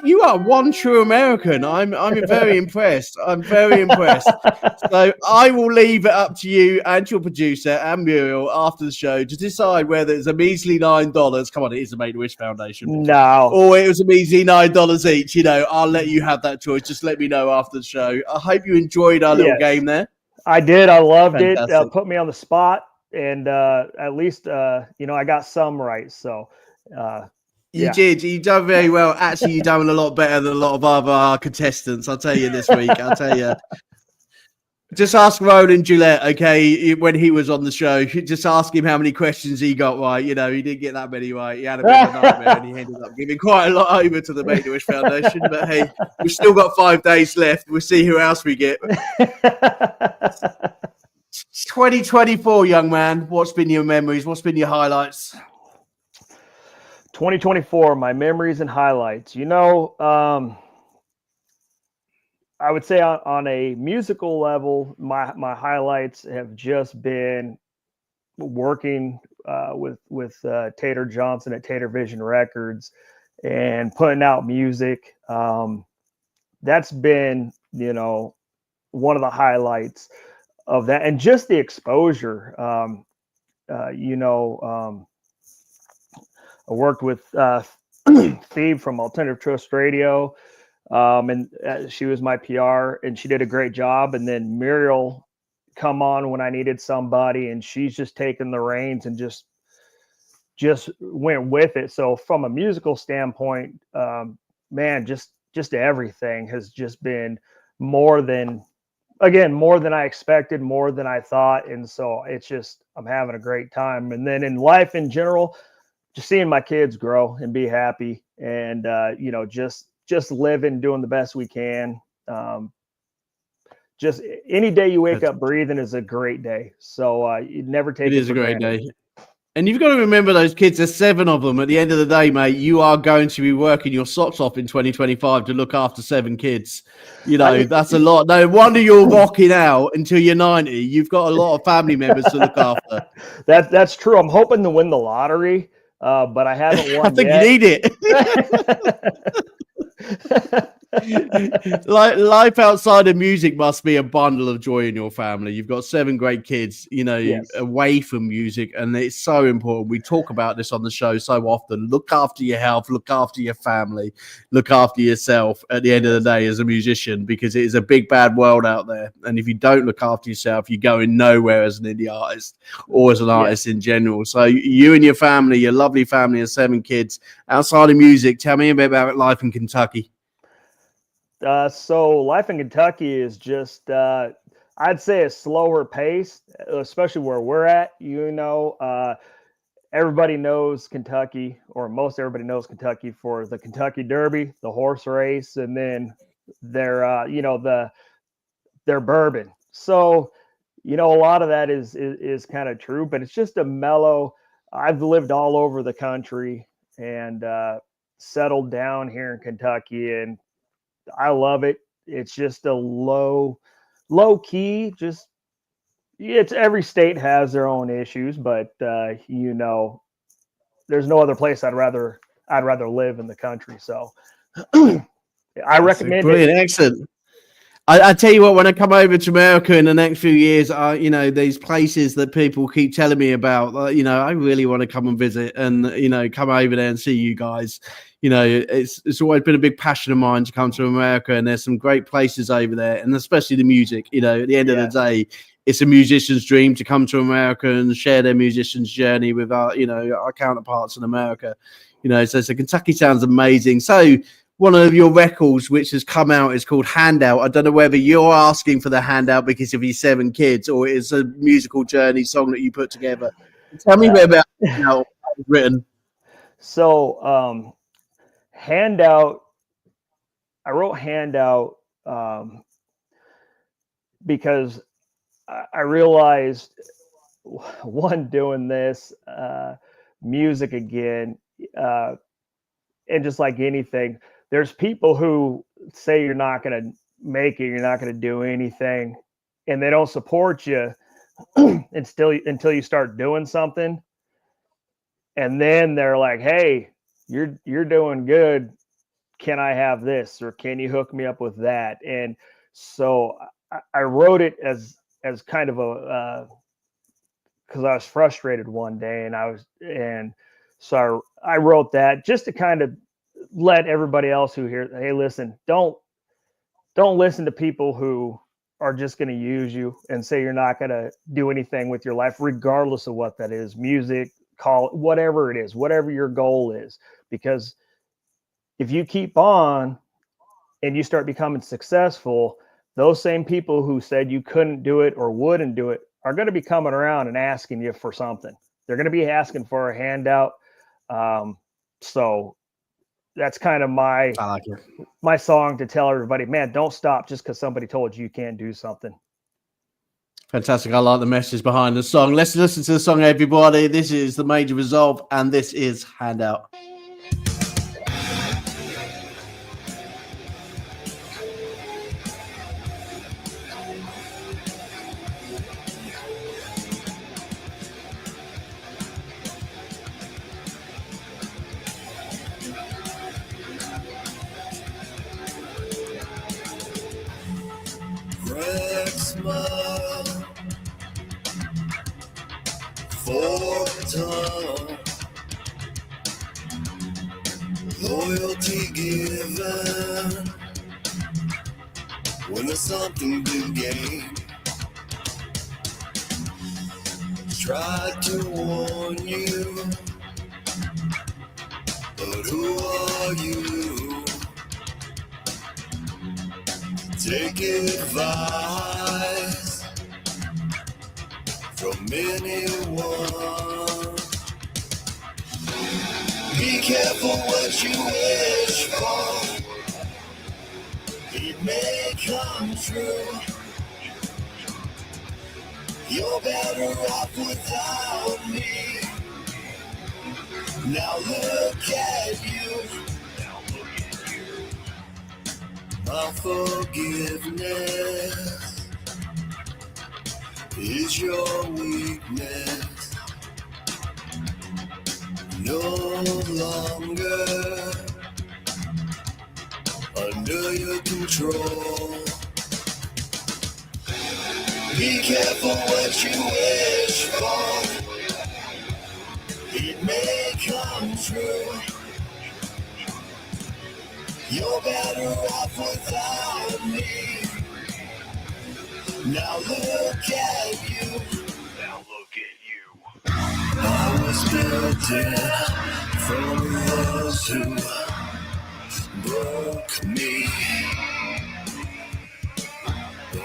you are one true American. I'm very impressed. I'm very impressed. So I will leave it up to you and your producer and Muriel after the show to decide whether it's a measly $9. Come on, it is the Make-A-Wish Foundation. No, or it was a measly $9 each. I'll let you have that choice. Just let me know after the show. I hope you enjoyed our little game there. I did. I loved Fantastic. it. Put me on the spot, and at least I got some right. So you did. You done very well. Actually, you done a lot better than a lot of other contestants. I'll tell you this week. I'll tell you. Just ask Roland Gillette, okay, when he was on the show. Just ask him how many questions he got right. He didn't get that many right. He had a bit of a nightmare, and he ended up giving quite a lot over to the Make-A-Wish Foundation. But hey, we've still got 5 days left. We'll see who else we get. 2024, young man. What's been your memories? What's been your highlights? 2024, my memories and highlights. I would say on a musical level, my highlights have just been working with Tater Johnson at Tater Vision Records and putting out music. That's been, one of the highlights of that, and just the exposure. I worked with Steve from Alternative Trust Radio. And she was my PR, and she did a great job. And then Muriel come on when I needed somebody, and she's just taken the reins and just went with it. So from a musical standpoint, man, just everything has just been more than I expected, more than I thought. And so I'm having a great time. And then in life in general, just seeing my kids grow and be happy, and just living, doing the best we can. Just any day you wake up breathing is a great day. So you never take it. It is a great day. And you've got to remember those kids, there's 7 of them. At the end of the day, mate, you are going to be working your socks off in 2025 to look after 7 kids. That's a lot. No wonder you're rocking out until you're 90. You've got a lot of family members to look after. That's true. I'm hoping to win the lottery, but I haven't won I think yet. you need it. Life outside of music must be a bundle of joy in your family. You've got 7 great kids, Yes. away from music, and it's so important. We talk about this on the show so often. Look after your health, look after your family, look after yourself at the end of the day as a musician, because it is a big bad world out there. And if you don't look after yourself, you're going nowhere as an indie artist or as an artist in general. So you and your family, your lovely family of 7 kids, outside of music, tell me a bit about life in Kentucky. So life in Kentucky is just, I'd say a slower pace, especially where we're at. Everybody knows Kentucky, or most everybody knows Kentucky for the Kentucky Derby, the horse race, and then their bourbon. So, a lot of that is kind of true, but it's just a mellow. I've lived all over the country and settled down here in Kentucky, and I love it. It's just a low key. It's every state has their own issues, but there's no other place I'd rather live in the country. So I recommend brilliant, it. Excellent. I tell you what, when I come over to America in the next few years, these places that people keep telling me about, I really want to come and visit and, come over there and see you guys. It's always been a big passion of mine to come to America, and there's some great places over there, and especially the music. At the end of the day, it's a musician's dream to come to America and share their musician's journey with our counterparts in America. So Kentucky sounds amazing. So one of your records which has come out is called Handout. I don't know whether you're asking for the handout because of your 7 kids, or it's a musical journey song that you put together. Tell me a bit about how it was written. So Handout I wrote handout because I realized, one, doing this music again, and just like anything, there's people who say you're not going to make it, you're not going to do anything, and they don't support you until you start doing something, and then they're like, "Hey, you're doing good. Can I have this, or can you hook me up with that?" And so I wrote it as kind of a because I was frustrated one day, and so I wrote that just to kind of let everybody else who hears, hey, listen, don't listen to people who are just going to use you and say you're not going to do anything with your life, regardless of what that is, music, call it whatever it is, whatever your goal is. Because if you keep on and you start becoming successful, those same people who said you couldn't do it or wouldn't do it are going to be coming around and asking you for something. They're going to be asking for a handout. So that's kind of my song to tell everybody, man, don't stop just because somebody told you can't do something. Fantastic. I like the message behind the song. Let's listen to the song, everybody. This is The Major Resolve, and this is Handout. Loyalty given when there's something to gain. Tried to warn you, but who are you? Take advice from anyone. Be careful what you wish for. It may come true. You're better off without me. Now look at you. My forgiveness is your weakness. No longer under your control. Be careful what you wish for. It may come true. You're better off without me. Now look at you. Now look at you. I was built in from those who broke me.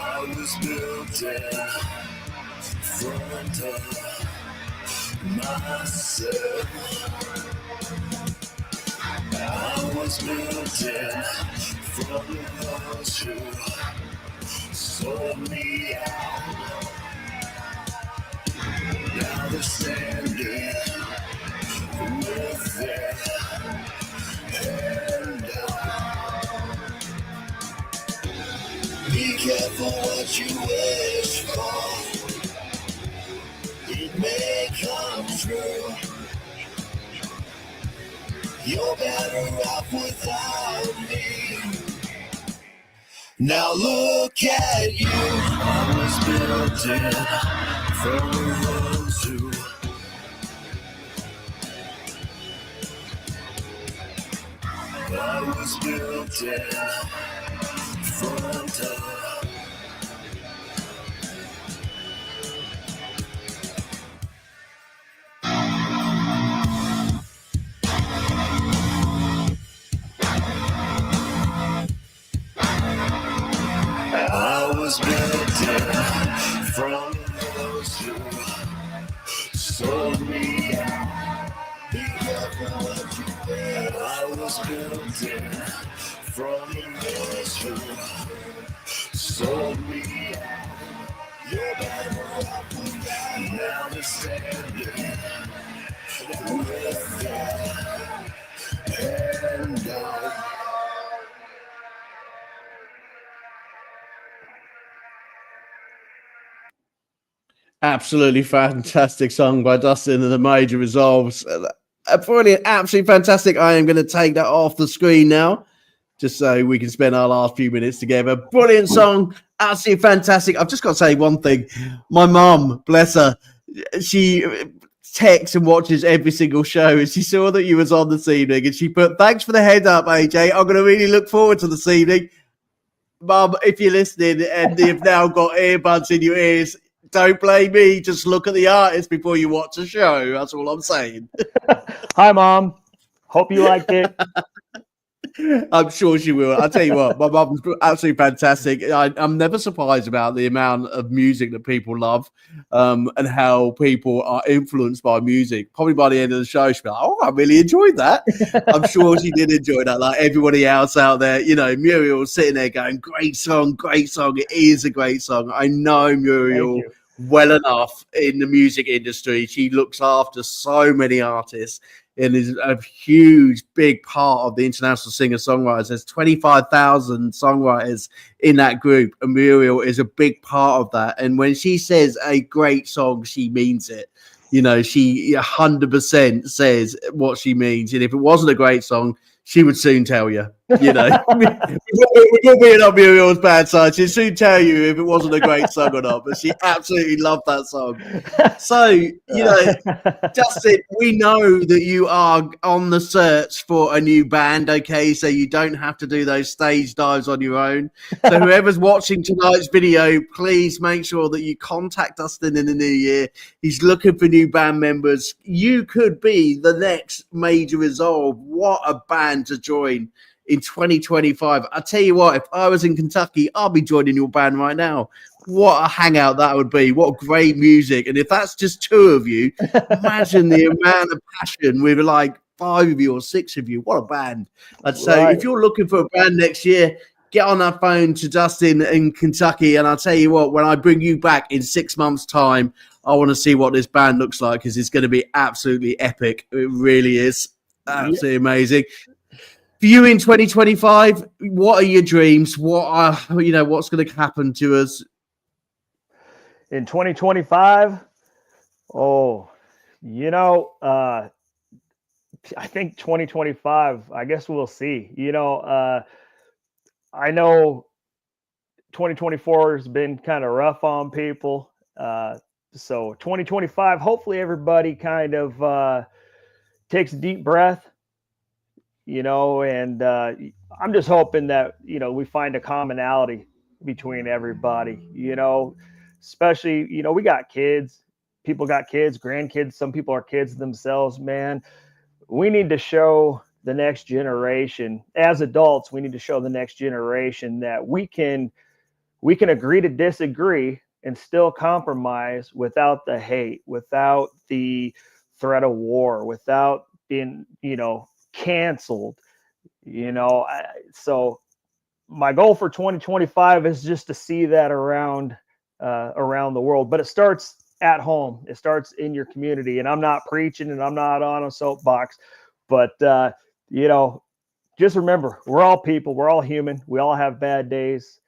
I was built in front of myself. I was built in from those who sold me out. Now they're standing with their hand out. Be careful what you wish for. It may come true. You're better off without me. Now look at you. I was built in from those who I was built in front of. I was built in from those who sold me out. Be careful what you wear. I was built in from the nursery. So we you're better up and now the standing with and down. Absolutely fantastic song by Dustin and the Major Resolves. Brilliant, absolutely fantastic. I am going to take that off the screen now, just so we can spend our last few minutes together. Brilliant song, absolutely fantastic. I've just got to say one thing. My mum, bless her, she texts and watches every single show, and she saw that you was on this evening, and she put, "Thanks for the head up, AJ. I'm going to really look forward to this evening." Mum, if you're listening and you've now got earbuds in your ears, don't blame me. Just look at the artist before you watch a show. That's all I'm saying. Hi, Mom. Hope you liked it. I'm sure she will. I'll tell you what, my mum's absolutely fantastic. I'm never surprised about the amount of music that people love, and how people are influenced by music. Probably by the end of the show, she'll be like, "Oh, I really enjoyed that." I'm sure she did enjoy that. Like everybody else out there, you know, Muriel sitting there going, "Great song, great song." It is a great song. I know Muriel well enough in the music industry. She looks after so many artists and is a huge, big part of the international singer-songwriters. There's 25,000 songwriters in that group, and Muriel is a big part of that. And when she says a great song, she means it. You know, she 100% says what she means. And if it wasn't a great song, she would soon tell you. You know, we're being on Muriel's bad side. She'd soon tell you if it wasn't a great song or not. But she absolutely loved that song. So, you know, Justin, we know that you are on the search for a new band, okay? So you don't have to do those stage dives on your own. So whoever's watching tonight's video, please make sure that you contact Dustin in the new year. He's looking for new band members. You could be the next Major Resolve. What a band to join in 2025. I tell you what, if I was in Kentucky, I'll be joining your band right now. What a hangout that would be. What great music. And if that's just two of you, imagine the amount of passion with like 5 of you or 6 of you. What a band. I'd say if you're looking for a band next year, get on that phone to Dustin in Kentucky. And I'll tell you what, when I bring you back in 6 months' time, I want to see what this band looks like, because it's going to be absolutely epic. It really is. Absolutely amazing. For you in 2025, what are your dreams? What are, you know, what's going to happen to us in 2025? Oh, you know, I think 2025, I guess we'll see. You know, I know 2024 has been kind of rough on people. So 2025, hopefully everybody kind of takes a deep breath, you know, and I'm just hoping that, you know, we find a commonality between everybody, you know, especially, you know, we got kids, people got kids, grandkids, some people are kids themselves, man. We need to show the next generation, as adults, we need to show the next generation that we can agree to disagree and still compromise without the hate, without the threat of war, without being, you know, canceled, you know. So my goal for 2025 is just to see that around the world, but it starts at home. It starts in your community, and I'm not preaching and I'm not on a soapbox, but you know, just remember, we're all people, we're all human, we all have bad days.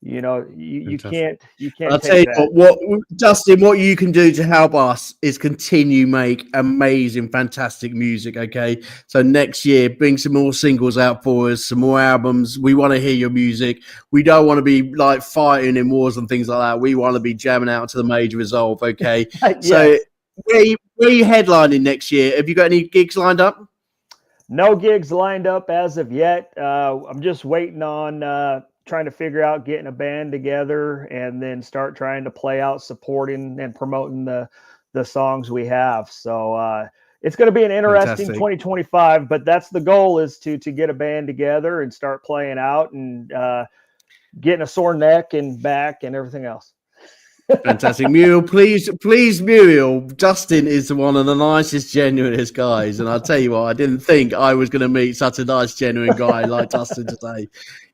You know, you can't. I'll tell you what, Dustin, what you can do to help us is continue make amazing, fantastic music. Okay, so next year, bring some more singles out for us, some more albums. We want to hear your music. We don't want to be like fighting in wars and things like that. We want to be jamming out to the Major Resolve. Okay, so where are you headlining next year? Have you got any gigs lined up? No gigs lined up as of yet. I'm just waiting on trying to figure out getting a band together and then start trying to play out, supporting and promoting the songs we have. So it's going to be an interesting 2025, but that's the goal, is to get a band together and start playing out and getting a sore neck and back and everything else. Fantastic. Muriel, please, Muriel. Dustin is one of the nicest, genuinest guys. And I'll tell you what, I didn't think I was going to meet such a nice, genuine guy like Dustin today.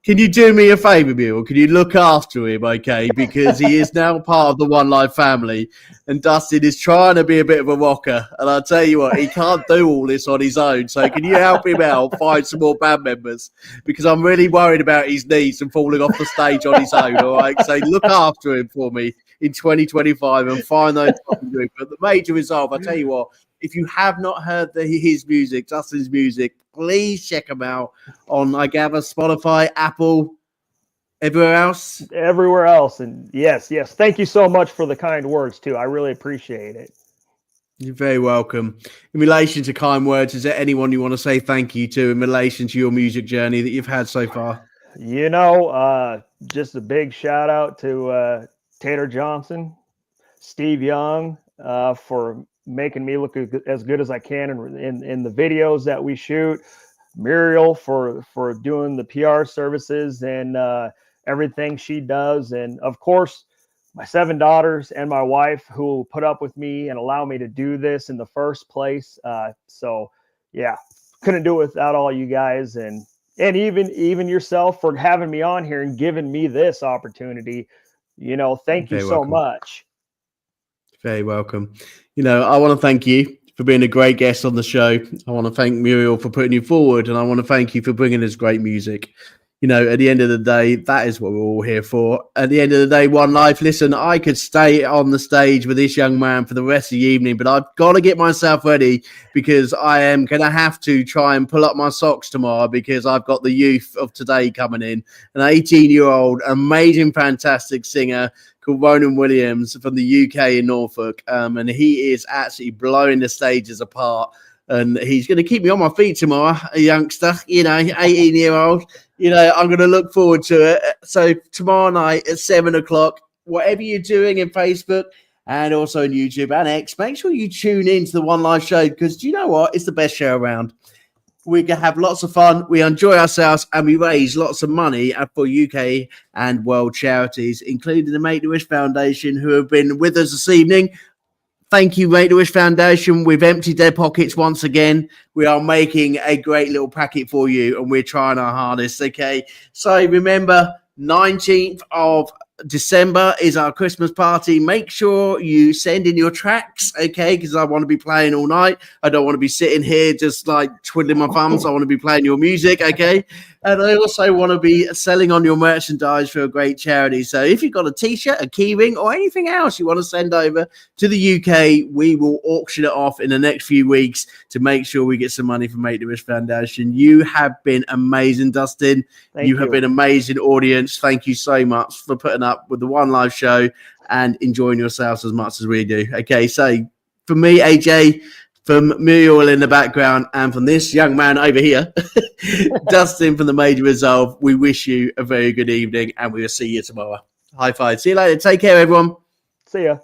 Can you do me a favor, Muriel? Can you look after him, okay? Because he is now part of the One Life family. And Dustin is trying to be a bit of a rocker. And I'll tell you what, he can't do all this on his own. So can you help him out, find some more band members? Because I'm really worried about his knees and falling off the stage on his own, all right? So look after him for me in 2025 and find those. But the major resolve, I tell you what, if you have not heard his music, Dustin's music, please check him out on, I gather, Spotify, Apple, everywhere else. Everywhere else. And yes. Thank you so much for the kind words too. I really appreciate it. You're very welcome. In relation to kind words, is there anyone you want to say thank you to in relation to your music journey that you've had so far? Just a big shout out to Tater Johnson, Steve Young, for making me look as good as I can in the videos that we shoot. Muriel for doing the PR services and everything she does. And of course, my 7 daughters and my wife who put up with me and allow me to do this in the first place. So yeah, couldn't do it without all you guys. And even yourself for having me on here and giving me this opportunity. Thank you so much. Very welcome. I want to thank you for being a great guest on the show. I want to thank Muriel for putting you forward, and I want to thank you for bringing us great music. At the end of the day, that is what we're all here for. At the end of the day, One Life. Listen, I could stay on the stage with this young man for the rest of the evening, but I've got to get myself ready because I am going to have to try and pull up my socks tomorrow because I've got the youth of today coming in. An 18-year-old, amazing, fantastic singer called Ronan Williams from the UK in Norfolk. And he is actually blowing the stages apart. And he's going to keep me on my feet tomorrow, a youngster, 18-year-old. I'm going to look forward to it. So tomorrow night at 7:00, whatever you're doing in Facebook and also on YouTube and X, make sure you tune into the One Life show because do you know what? It's the best show around. We can have lots of fun. We enjoy ourselves and we raise lots of money for UK and world charities, including the Make-A-Wish Foundation, who have been with us this evening. Thank you, Make-A-Wish Foundation. We've emptied their pockets once again. We are making a great little packet for you, and we're trying our hardest, okay? So remember, 19th of December is our Christmas party. Make sure you send in your tracks, okay? Because I want to be playing all night. I don't want to be sitting here just like twiddling my thumbs. I want to be playing your music, okay? And I also want to be selling on your merchandise for a great charity. So if you've got a t-shirt, a key ring, or anything else you want to send over to the UK, we will auction it off in the next few weeks to make sure we get some money from Make-A-Wish Foundation. You have been amazing, Dustin. Thank you. Have been an amazing audience. Thank you so much for putting up with the One Life show and enjoying yourselves as much as we do. Okay, so from me, AJ, from Muriel in the background, and from this young man over here, Dustin from the Major Resolve, we wish you a very good evening, and we will see you tomorrow. High five. See you later. Take care, everyone. See ya.